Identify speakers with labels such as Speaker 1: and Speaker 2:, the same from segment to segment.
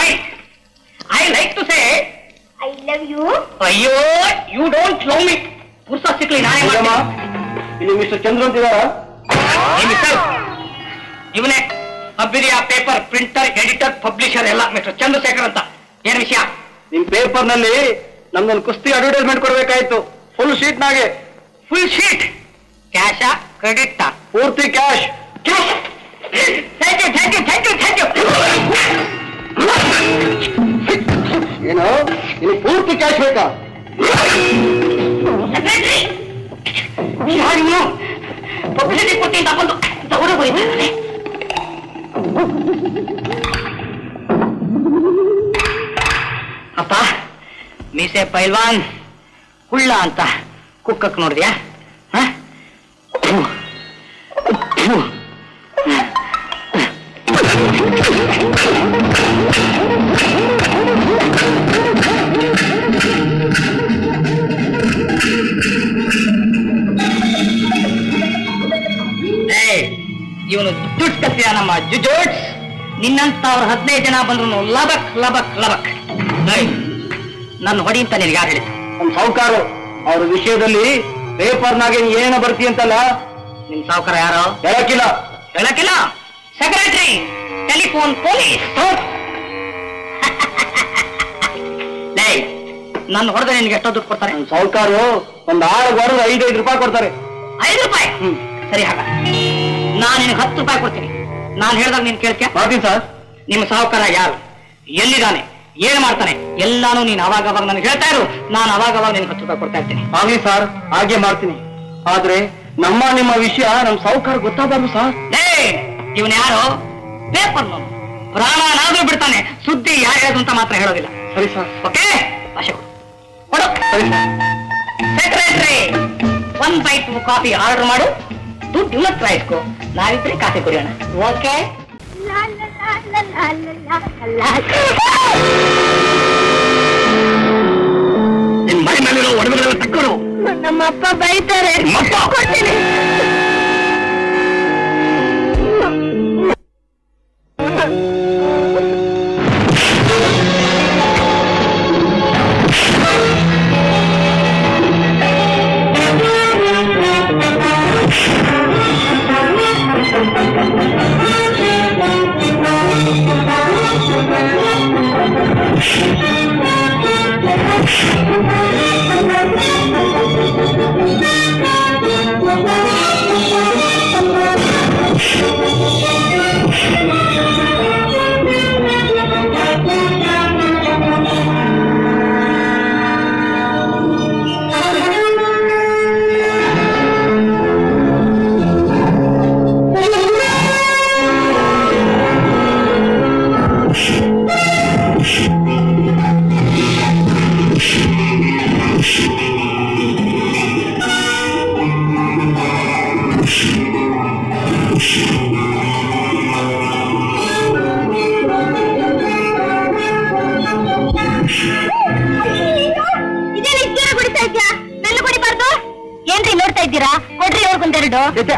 Speaker 1: Point. I like to say
Speaker 2: I love you.
Speaker 1: ಅಯ್ಯೋ, you don't love me. ಪುರುಷ ಸಿಕ್ಲಿ ನಾನೇ
Speaker 3: ಇಲ್ಲಿ ಮಿಸ್ಟರ್ ಚಂದ್ರ ಅಂತಿದಾರ?
Speaker 1: ಇವನೇ ಅಭ್ಯುದಯ ಪೇಪರ್ ಪ್ರಿಂಟರ್, ಎಡಿಟರ್, ಪಬ್ಲಿಷರ್ ಎಲ್ಲ ಮಿಸ್ಟರ್ ಚಂದ್ರಶೇಖರ್ ಅಂತ. ಏನ್ ವಿಷಯ?
Speaker 3: ನಿಮ್ ಪೇಪರ್ ನಲ್ಲಿ ನಮ್ದೊಂದು ಕುಸ್ತಿ ಅಡ್ವರ್ಟೈಸ್ಮೆಂಟ್ ಕೊಡ್ಬೇಕಾಯ್ತು, ಫುಲ್ ಶೀಟ್ ನಾಗೆ.
Speaker 1: Full sheet? ಕ್ಯಾಶಾ ಕ್ರೆಡಿಟ್?
Speaker 3: ಪೂರ್ತಿ cash.
Speaker 1: Thank you thank you thank you thank you.
Speaker 3: ಏನು ಇಲ್ಲಿ ಪೂರ್ತಿ ಕ್ಯಾಶ್ ಬೇಕಾ?
Speaker 1: ಯಾರು ಪಬ್ಲಿಸಿಟಿ ಕೊಟ್ಟಿ ತಗೊಂಡು ತಗೊಂಡು ಹೋಗಿದ್ದಾರೆ. ಅಪ್ಪ, ಮೀಸೆ ಪೈಲ್ವಾನ್ ಕುಳ್ಳ ಅಂತ ಕುಕ್ಕಕ್ ನೋಡಿದ್ಯಾ? ಇವನು ಜುಟ್ ಕಸಿಯ ನಮ್ಮ ಜುಜೋಟ್ಸ್. ನಿನ್ನಂತ ಅವ್ರ 15 ಜನ ಬಂದ್ರು ಲಬಕ್ ಲಬಕ್ ಲಬಕ್. ನನ್ನ ಹೊಡಿ ಅಂತ ನಿನಗೆ ಯಾರು ಹೇಳಿದ್ರು?
Speaker 3: ನಮ್ ಸಾಹುಕಾರ ಅವ್ರ ವಿಷಯದಲ್ಲಿ ಪೇಪರ್ನಾಗೆ ಏನ ಬರ್ತಿ ಅಂತಲ್ಲ.
Speaker 1: ನಿಮ್ ಸಾಹುಕಾರ ಯಾರು?
Speaker 3: ಹೇಳಕ್ಕಿಲ್ಲ.
Speaker 1: ಹೇಳಕ್ಕಿಲ್ಲ? Secretary, telephone, police. ನನ್ನ ಹೊಡೆದ್ರೆ ನಿನ್ಗೆ ಎಷ್ಟೋ ದುಡ್ಡು ಕೊಡ್ತಾರೆ?
Speaker 3: ನಮ್ ಸಾಹುಕಾರು ಒಂದ್ 6 ವಾರದ 5 ರೂಪಾಯಿ ಕೊಡ್ತಾರೆ.
Speaker 1: 5 ರೂಪಾಯಿ? ಸರಿ, ಹಾಗ ನಾನು ನಿನಗೆ 10 ರೂಪಾಯಿ ಕೊಡ್ತೀನಿ. ನಾನು ಹೇಳ್ದಾಗ ನೀನ್ ಕೇಳ್ತೀಯ?
Speaker 3: ಮಾಡ್ತೀನಿ ಸರ್.
Speaker 1: ನಿಮ್ಮ ಸಾಹುಕಾರ ಯಾರು, ಎಲ್ಲಿದ್ದಾನೆ, ಏನ್ ಮಾಡ್ತಾನೆ ಎಲ್ಲಾನು ನೀನ್ ಅವಾಗ ನನಗೆ ಹೇಳ್ತಾ ಇರು. ನಾನು ಅವಾಗ ನಿನ್ಗೆ 10 ರೂಪಾಯಿ ಕೊಡ್ತಾ ಇರ್ತೀನಿ.
Speaker 3: ಆಗ್ಲಿ ಸರ್, ಹಾಗೆ ಮಾಡ್ತೀನಿ. ಆದ್ರೆ ನಿಮ್ಮ ವಿಷಯ ನಮ್ ಸಾಹುಕಾರ ಗೊತ್ತಾಗಬಾರ್ದು ಸರ್.
Speaker 1: ಇವನ್ ಯಾರು? ಪೇಪರ್ ನೋವು ಪ್ರಾಣನಾದ್ರೂ ಬಿಡ್ತಾನೆ, ಸುದ್ದಿ ಯಾರು ಹೇಳೋದು ಅಂತ ಮಾತ್ರ ಹೇಳೋದಿಲ್ಲ.
Speaker 3: ಸರಿ ಸರ್.
Speaker 1: ಓಕೆ, ಭಾಷೆ ಕೊಡು.
Speaker 3: ಸರಿ sir.
Speaker 1: Secretary, 1 by two coffee order ಮಾಡು. ದುಡ್ಡು ಇವತ್ತು ಇಸ್ಕೋ, ನಾವಿದ್ರೆ ಕಾಫಿ ಕುಡಿಯೋಣ. ಓಕೆ? ನಿನ್ ಮೈ ಮೇಲಿರೋ ಒಡವೆಗಳೆಲ್ಲ ತಕ್ಕೊಡು.
Speaker 2: ನಮ್ಮಪ್ಪ ಬೈತಾರೆ. ಕೊಡ್ತೀನಿ.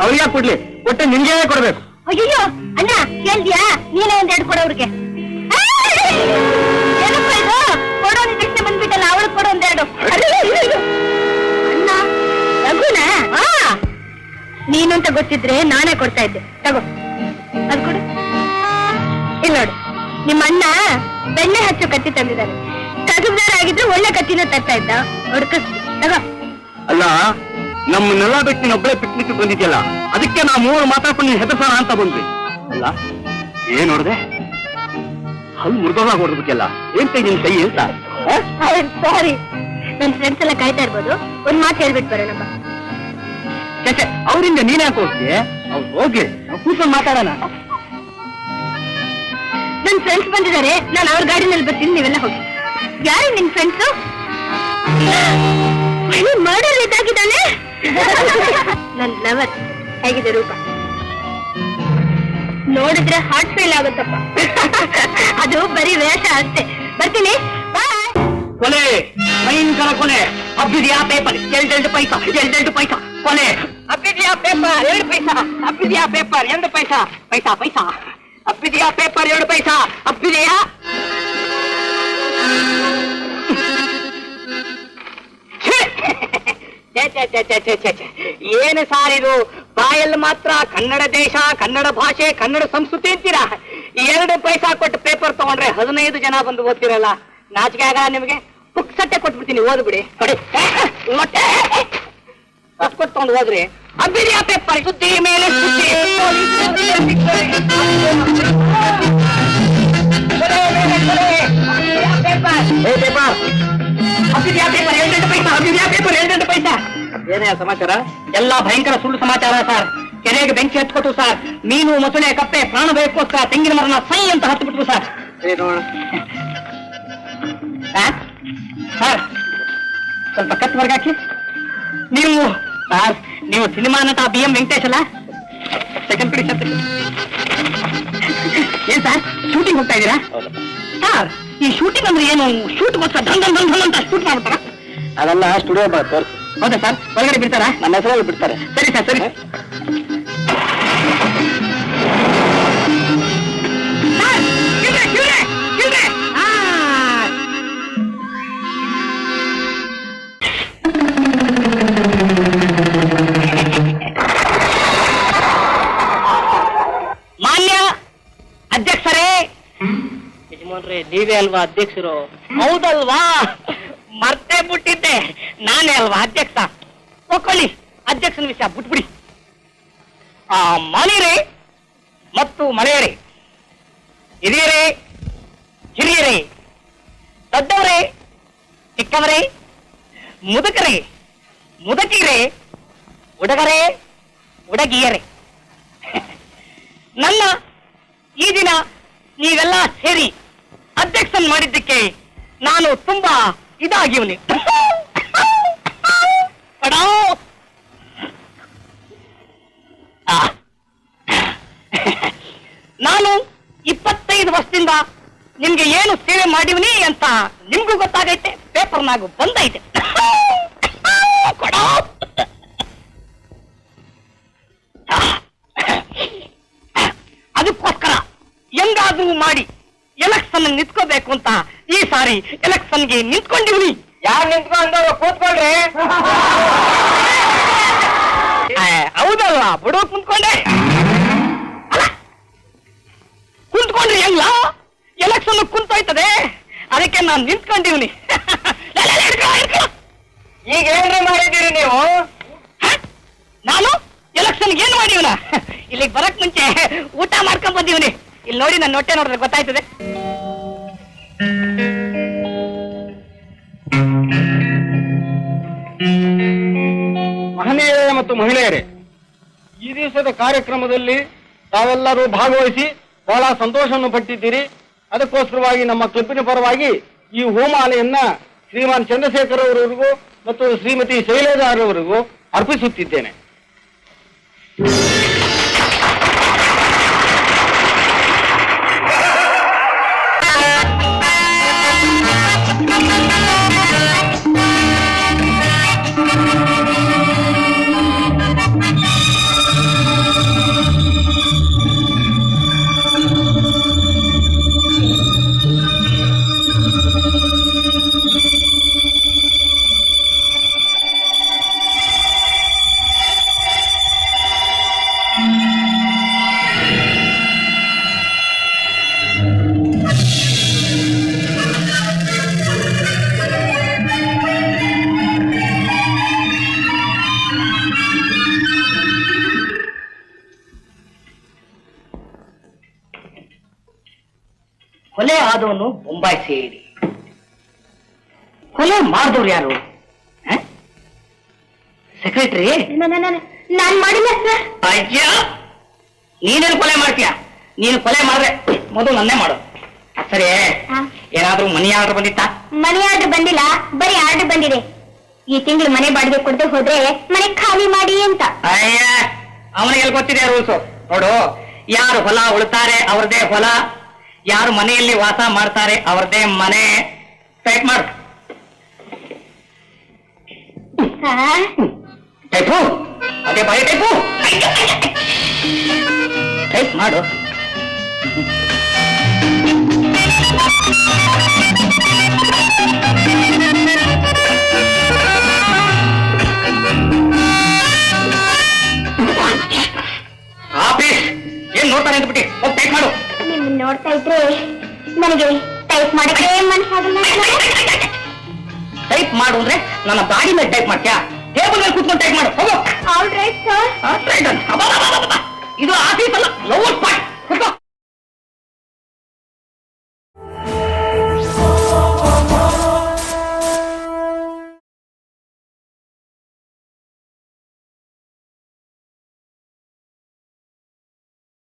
Speaker 3: ಅವ್ರಿಗೆ ಕೊಡ್ಲಿ, ಕೊಟ್ಟೆ ನಿನ್ಗೆ ಕೊಡ್ಬೇಕು.
Speaker 2: ಅಯ್ಯೋ ಅಣ್ಣ, ಕೇಳ್ದ್ಯಾ? ನೀನೇ 1 ಕೊಡೋರ್ಗೆ. ಕೊಡೋ ನಿರೀಕ್ಷೆ ಬಂದ್ಬಿಟ್ಟಲ್ಲ, ಅವಳಿಗೆ ಕೊಡೋ 1 ಅಣ್ಣ. ರಘುನ ನೀನು ಅಂತ ಗೊತ್ತಿದ್ರೆ ನಾನೇ ಕೊಡ್ತಾ ಇದ್ದೆ. ತಗೋ, ಅದು ಕೊಡು. ಇಲ್ಲಿ ನೋಡು, ನಿಮ್ಮ ಅಣ್ಣ ಬೆಣ್ಣೆ ಹಚ್ಚು ಕತ್ತಿ ತಂದಿದ್ದಾನೆ. ಕಸುಬ್ದಾರ ಆಗಿದ್ರೆ ಒಳ್ಳೆ ಕತ್ತಿನ ತರ್ತಾ ಇದ್ದ. ಹುಡ್ಕಸ್ ತಗೋ.
Speaker 3: ಅಲ್ಲ, ನಮ್ಮನ್ನೆಲ್ಲ ಬಿಟ್ಟು ಒಬ್ಬಳೆ ಪಿಕ್ನಿಕ್ ಬಂದಿದ್ಯಲ್ಲ, ಅದಕ್ಕೆ ನಾವು 3 ಮಾತಾಡ್ಕೊಂಡು ಹೆದರ್ಸೋಣ ಅಂತ ಬಂದ್ವಿ. ಅಲ್ಲ, ಏನ್ ನೋಡ್ದೆ? ಹಲ್ ಮುರಿದೋಗ ಹೊಡ್ಬೇಕಲ್ಲ. ಏನ್ ಕೈ ನಿನ್ ಕೈ ಅಂತ?
Speaker 2: ಸಾರಿ, ನನ್ ಫ್ರೆಂಡ್ಸ್ ಎಲ್ಲ ಕಾಯ್ತಾ ಇರ್ಬೋದು. ಒಂದ್ ಮಾತು ಹೇಳ್ಬಿಟ್ಟು ಬರೋಣ.
Speaker 3: ಅವರಿಂದ ನೀನ್ ಯಾಕೆ ಹೋಗ್ತೀಯ? ಅವ್ರು ಹೋಗಿ ಕೂತ್ಕೊಂಡು ಮಾತಾಡೋಣ.
Speaker 2: ನನ್ ಫ್ರೆಂಡ್ಸ್ ಬಂದಿದ್ದಾರೆ, ನಾನು ಅವ್ರ ಗಾಡಿನಲ್ಲಿ ಬರ್ತೀನಿ, ನೀವೆಲ್ಲ ಹೋಗಿ. ಯಾರು ನಿನ್ ಫ್ರೆಂಡ್ಸು? ಮರ್ಡರ್ ಇದಾಗಿದ್ದಾನೆ. ನನ್ ಲವರ್. ಹೇಗಿದೆ ರೂಪ? ನೋಡಿದ್ರೆ ಹಾರ್ಟ್ ಫೇಲ್ ಆಗುತ್ತಪ್ಪ. ಅದು ಬರೀ ವೇಷ ಅಷ್ಟೇ. ಬರ್ತೀನಿ, ಬಾಯ್.
Speaker 1: ಕೊಲೆ, ಭಯಂಕರ ಕೊಲೆ. ಅಭ್ಯುದಯ ಪೇಪರ್ 2 ಪೈಸಾ, 2 ಪೈಸಾ ಕೊಲೆ. ಅಭ್ಯುದಯ ಪೇಪರ್ 2 ಪೈಸಾ, ಅಭ್ಯುದಯ ಪೇಪರ್ 2 ಪೈಸಾ, ಪೈಸಾ ಪೈಸಾ. ಅಭ್ಯುದಯ ಪೇಪರ್ 2 ಪೈಸಾ, ಅಭ್ಯುದಯ ಏನು ಸಾರ್ ಇದು? ಬಾಯಲ್ಲಿ ಮಾತ್ರ ಕನ್ನಡ ದೇಶ, ಕನ್ನಡ ಭಾಷೆ, ಕನ್ನಡ ಸಂಸ್ಕೃತಿ ಅಂತೀರಾ. 2 ಪೈಸಾ ಕೊಟ್ಟು ಪೇಪರ್ ತಗೊಂಡ್ರೆ 15 ಜನ ಬಂದು ಓದ್ತಿರಲ್ಲ. ನಾಚಿಕೆ ಆಗಲ್ಲ ನಿಮಗೆ? ಪುಕ್ಸಟ್ಟೆ ಕೊಟ್ಬಿಡ್ತೀನಿ, ಓದ್ಬಿಡಿ. ಕೊಡಿ ಕೊಟ್ಟು ತಗೊಂಡು ಹೋದ್ರಿ ಅಭಿನಯ ಪೇಪರ್ ಸುದ್ದಿ ಮೇಲೆ ಸುದ್ದಿ. ಏನೇ ಸಮಾಚಾರ? ಎಲ್ಲ ಭಯಂಕರ ಸುಳ್ಳು ಸಮಾಚಾರ ಸರ್. ಕೆರೆಗೆ ಬೆಂಕಿ ಹತ್ಕೊಟ್ಟು ಸರ್. ಮೀನು, ಮೊಸಳೆ, ಕಪ್ಪೆ ಪ್ರಾಣ ಭಯಕ್ಕೋಸ್ಕರ ತೆಂಗಿನ ಮರನ ಸೈ ಅಂತ ಹತ್ತು ಬಿಟ್ರು ಸರ್. ಸರ್ ಸ್ವಲ್ಪ ಕತ್ತು ವರ್ಗಾಕಿ. ನೀವು ಸರ್, ನೀವು ಸಿನಿಮಾ ನಟ BM ವೆಂಕಟೇಶ್ ಅಲ್ಲ? ಸೆಕೆಂಡ್ ಕಡೆ ಏನ್ ಸರ್, ಶೂಟಿಂಗ್ ಹೋಗ್ತಾ ಇದ್ದೀರಾ? ಸರ್, ಈ ಶೂಟಿಂಗ್ ಅಂದ್ರೆ ಏನು? ಶೂಟ್ಗೋಸ್ಕರ ಧನ್ ಅಂತ ಶೂಟ್ ಮಾಡ್ತಾರ?
Speaker 3: ಅದೆಲ್ಲ ಸ್ಟುಡಿಯೋ ತೋರಿಸಿ.
Speaker 1: ಹೌದಾ ಸರ್? ಹೊರಗಡೆ ಬಿಡ್ತಾರಾ?
Speaker 3: ನನ್ನ ಹೆಸರಲ್ಲಿ ಬಿಡ್ತಾರೆ.
Speaker 1: ಸರಿ ಸರ್, ಸರಿ. ಮಾನ್ಯ ಅಧ್ಯಕ್ಷರೇ. ಯಜಮಾನ್ರೆ, ನೀವೇ ಅಲ್ವಾ ಅಧ್ಯಕ್ಷರು? ಹೌದಲ್ವಾ? ಮರ್ತೇ ಬಿಟ್ಟಿದ್ದೆ, ನಾನೇ ಅಲ್ವಾ ಅಧ್ಯಕ್ಷ. ಒಕ್ಕೊಳ್ಳಿ, ಅಧ್ಯಕ್ಷನ ವಿಷಯ ಬಿಟ್ಬಿಡಿ. ಮನೆಯರೇ ಮತ್ತು ಮಳೆಯರೇ, ಹಿರಿಯರೇ, ಹಿರಿಯರೇ, ದೊಡ್ಡವರೇ, ಚಿಕ್ಕವರೇ, ಮುದುಕರೇ, ಮುದುಕಿರೇ, ಹುಡುಗರೇ, ಹುಡುಗಿಯರೇ, ನನ್ನ ಈ ದಿನ ನೀವೆಲ್ಲ ಸೇರಿ ಅಧ್ಯಕ್ಷನ್ ಮಾಡಿದ್ದಕ್ಕೆ ನಾನು ತುಂಬಾ ಇದಾಗಿವನಿ. ನಾನು 25 ವರ್ಷದಿಂದ ನಿಮ್ಗೆ ಏನು ಸೇವೆ ಮಾಡಿವನಿ ಅಂತ ನಿಮ್ಗೂ ಗೊತ್ತಾಗೈತೆ, ಪೇಪರ್ನಾಗೂ ಬಂದೈತೆ. ಅದಕ್ಕೋಸ್ಕರ ಹೆಂಗಾದ್ರೂ ಮಾಡಿ ಎಲೆಕ್ಷನ್ ನಿಂತ್ಕೋಬೇಕು ಅಂತ ಈ ಸಾರಿ ಎಲೆಕ್ಷನ್ಗೆ ನಿಂತ್ಕೊಂಡಿವ್ನಿ. ಯಾರು ನಿಂತ್ಕೊಂಡವ್ರು? ಕೂತ್ಕೊಳ್ರಿ. ಹೌದಲ್ವಾ, ಬಿಡೋ ಕುಂತ್ಕೊಂಡೆ. ಕುಂತ್ಕೊಂಡ್ರಿ ಹೆಂಗ್ಲ? ಎಲೆಕ್ಷನ್ ಕುಂತೋಯ್ತದೆ, ಅದಕ್ಕೆ ನಾನು ನಿಂತ್ಕೊಂಡಿವ್ನಿ. ಈಗ ಏನ್ರಿ ಮಾಡಿದ್ದೀರಿ ನೀವು? ನಾನು ಎಲೆಕ್ಷನ್ ಏನ್ ಮಾಡಿವನ? ಇಲ್ಲಿಗೆ ಬರಕ್ ಮುಂಚೆ ಊಟ ಮಾಡ್ಕೊಂಡ್ ಬಂದಿವ್ನಿ. ಇಲ್ಲಿ ನೋಡಿ, ನನ್ನ ಹೊಟ್ಟೆ ನೋಡಿದ್ರೆ ಗೊತ್ತಾಯ್ತದೆ.
Speaker 3: ಮಹನೀಯರೇ ಮತ್ತು ಮಹಿಳೆಯರೇ, ಈ ದಿವಸದ ಕಾರ್ಯಕ್ರಮದಲ್ಲಿ ತಾವೆಲ್ಲರೂ ಭಾಗವಹಿಸಿ ಬಹಳ ಸಂತೋಷವನ್ನು ಪಟ್ಟಿದ್ದೀರಿ. ಅದಕ್ಕೋಸ್ಕರವಾಗಿ ನಮ್ಮ ಕ್ಲಬ್ಬಿನ ಪರವಾಗಿ ಈ ಹೋಮಾಲೆಯನ್ನ ಶ್ರೀಮಾನ್ ಚಂದ್ರಶೇಖರ್ ಅವರವರಿಗೂ ಮತ್ತು ಶ್ರೀಮತಿ ಶೈಲೇಜಾರವರಿಗೂ ಅರ್ಪಿಸುತ್ತಿದ್ದೇನೆ.
Speaker 1: ಕೊಲೆ ಆದವನು ಬೊಂಬಾಯಿ ಸೇರಿ, ಕೊಲೆ ಮಾಡಿದವ್ರು ಯಾರು? ಸೆಕ್ರೆಟರಿ?
Speaker 2: ನಾನ್ ಮಾಡಿಲ್ಲ ಸರ್.
Speaker 1: ಅಯ್ಯ, ನೀನೇನು ಕೊಲೆ ಮಾಡ್ತೀಯ? ನೀನು ಕೊಲೆ ಮಾಡಿದ್ರೆ ಮೊದಲು ನನ್ನೇ ಮಾಡು. ಸರಿ, ಏನಾದ್ರೂ ಮನಿ ಆರ್ಡರ್ ಬಂದಿತ್ತಾ?
Speaker 2: ಮನಿ ಆರ್ಡರ್ ಬಂದಿಲ್ಲ, ಬರೀ ಆರ್ಡರ್ ಬಂದಿದೆ. ಈ ತಿಂಗಳು ಮನೆ ಬಾಡಿಗೆ ಕೊಡದೆ ಹೋದ್ರೆ ಮನೆ ಖಾಲಿ ಮಾಡಿ ಅಂತ.
Speaker 1: ಅಯ್ಯ, ಅವನಿಗೆ ಗೊತ್ತಿದೆ ರೂಲ್ಸು. ನೋಡು, ಯಾರು ಹೊಲ ಉಳ್ತಾರೆ ಅವ್ರದೇ ಹೊಲ, ಯಾರು ಮನೆಯಲ್ಲಿ ವಾಸ ಮಾಡ್ತಾರೆ ಅವ್ರದೇ ಮನೆ. ಟೈಪ್ ಮಾಡು. ಟೈಪು, ಅದೇ ಬಾಯಿ ಟೈಪು. ಟೈಪ್ ಮಾಡು. ಮಾಡ್ತಾರೆ ಅಂದ್ಬಿಟ್ಟು ಹೋಗಿ ಟೈಪ್ ಮಾಡು.
Speaker 2: ನಿಮ್ಮನ್ನ ನೋಡ್ತಾ ಇದ್ರೆ ನನಗೆ ಟೈಪ್ ಮಾಡಕ್ಕೆ ಮನಸ್ಸಾಗಲ್ಲ.
Speaker 1: ಟೈಪ್ ಮಾಡು ಅಂದ್ರೆ ನನ್ನ ಬಾಡಿ ಮೇಲೆ ಟೈಪ್ ಮಾಡ್ತೀಯಾ? ಟೇಬಲ್ ಮೇಲೆ ಕೂತ್ಕೊಂಡು ಟೈಪ್ ಮಾಡು ಹೋಗು.
Speaker 2: All right sir.
Speaker 1: ಇದು ಆಫೀಸ್ ಅಲ್ಲ, ಲವ್ ಸ್ಪಾಟ್.